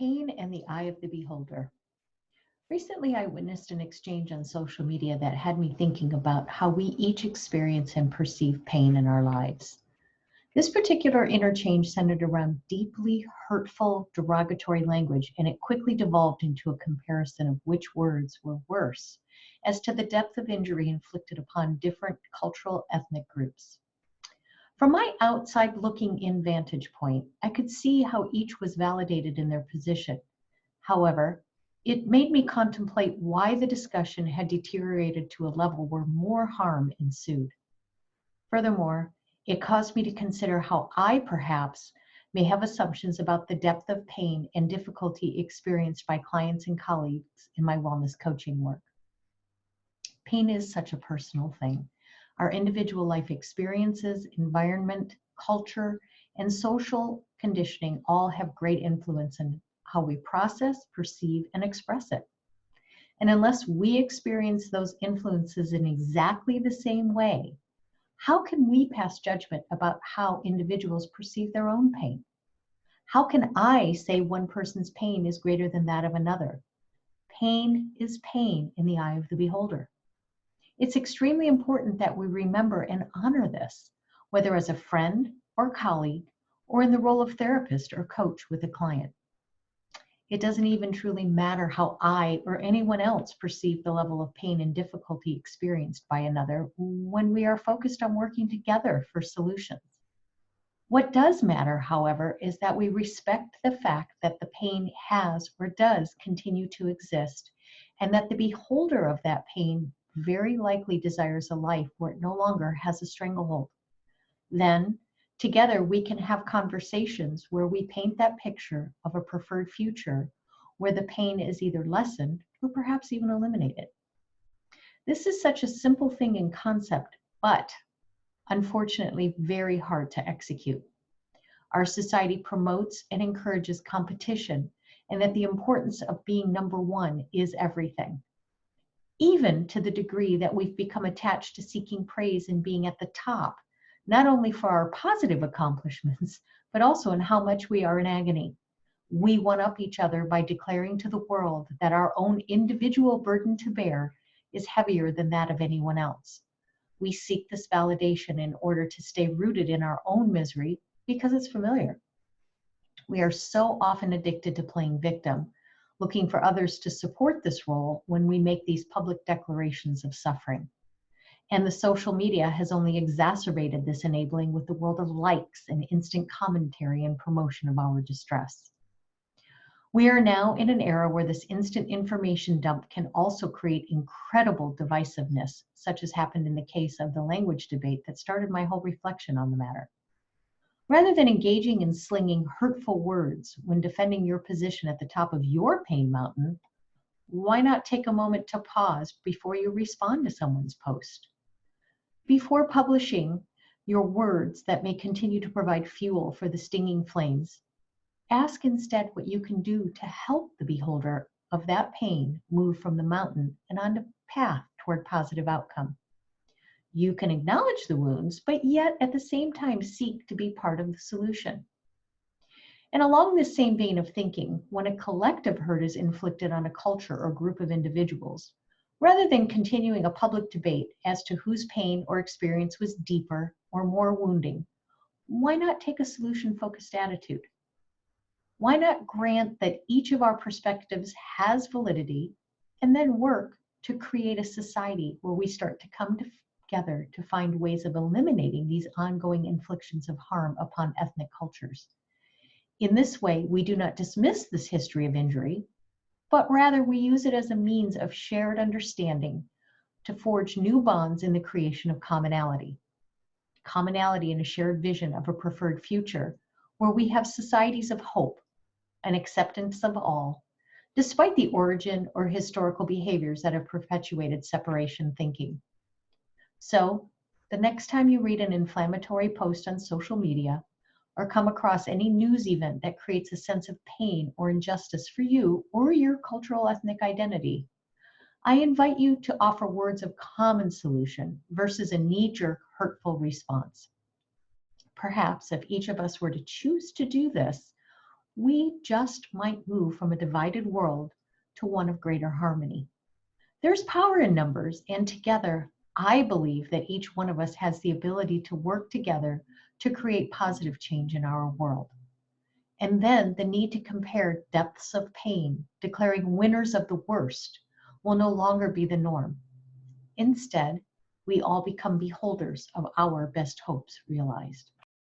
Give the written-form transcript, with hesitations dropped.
Pain and the Eye of the Beholder. Recently, I witnessed an exchange on social media that had me thinking about how we each experience and perceive pain in our lives. This particular interchange centered around deeply hurtful, derogatory language, and it quickly devolved into a comparison of which words were worse as to the depth of injury inflicted upon different cultural ethnic groups. From my outside looking in vantage point, I could see how each was validated in their position. However, it made me contemplate why the discussion had deteriorated to a level where more harm ensued. Furthermore, it caused me to consider how I perhaps may have assumptions about the depth of pain and difficulty experienced by clients and colleagues in my wellness coaching work. Pain is such a personal thing. Our individual life experiences, environment, culture, and social conditioning all have great influence in how we process, perceive, and express it. And unless we experience those influences in exactly the same way, how can we pass judgment about how individuals perceive their own pain? How can I say one person's pain is greater than that of another? Pain is pain in the eye of the beholder. It's extremely important that we remember and honor this, whether as a friend or colleague, or in the role of therapist or coach with a client. It doesn't even truly matter how I or anyone else perceive the level of pain and difficulty experienced by another when we are focused on working together for solutions. What does matter, however, is that we respect the fact that the pain has or does continue to exist, and that the beholder of that pain very likely desires a life where it no longer has a stranglehold. Then, together, we can have conversations where we paint that picture of a preferred future where the pain is either lessened or perhaps even eliminated. This is such a simple thing in concept, but unfortunately very hard to execute. Our society promotes and encourages competition, and that the importance of being number one is everything. Even to the degree that we've become attached to seeking praise and being at the top, not only for our positive accomplishments, but also in how much we are in agony. We one-up each other by declaring to the world that our own individual burden to bear is heavier than that of anyone else. We seek this validation in order to stay rooted in our own misery because it's familiar. We are so often addicted to playing victim, looking for others to support this role when we make these public declarations of suffering. And the social media has only exacerbated this enabling with the world of likes and instant commentary and promotion of our distress. We are now in an era where this instant information dump can also create incredible divisiveness, such as happened in the case of the language debate that started my whole reflection on the matter. Rather than engaging in slinging hurtful words when defending your position at the top of your pain mountain, why not take a moment to pause before you respond to someone's post? Before publishing your words that may continue to provide fuel for the stinging flames, ask instead what you can do to help the beholder of that pain move from the mountain and on the path toward positive outcome. You can acknowledge the wounds, but yet at the same time seek to be part of the solution. And along this same vein of thinking, when a collective hurt is inflicted on a culture or group of individuals, rather than continuing a public debate as to whose pain or experience was deeper or more wounding, why not take a solution-focused attitude? Why not grant that each of our perspectives has validity and then work to create a society where we start to come together to find ways of eliminating these ongoing inflictions of harm upon ethnic cultures? In this way, we do not dismiss this history of injury, but rather we use it as a means of shared understanding to forge new bonds in the creation of commonality. Commonality in a shared vision of a preferred future where we have societies of hope and acceptance of all, despite the origin or historical behaviors that have perpetuated separation thinking. So, the next time you read an inflammatory post on social media or come across any news event that creates a sense of pain or injustice for you or your cultural ethnic identity, I invite you to offer words of common solution versus a knee-jerk, hurtful response. Perhaps if each of us were to choose to do this, we just might move from a divided world to one of greater harmony. There's power in numbers, and together, I believe that each one of us has the ability to work together to create positive change in our world. And then the need to compare depths of pain, declaring winners of the worst, will no longer be the norm. Instead, we all become beholders of our best hopes realized.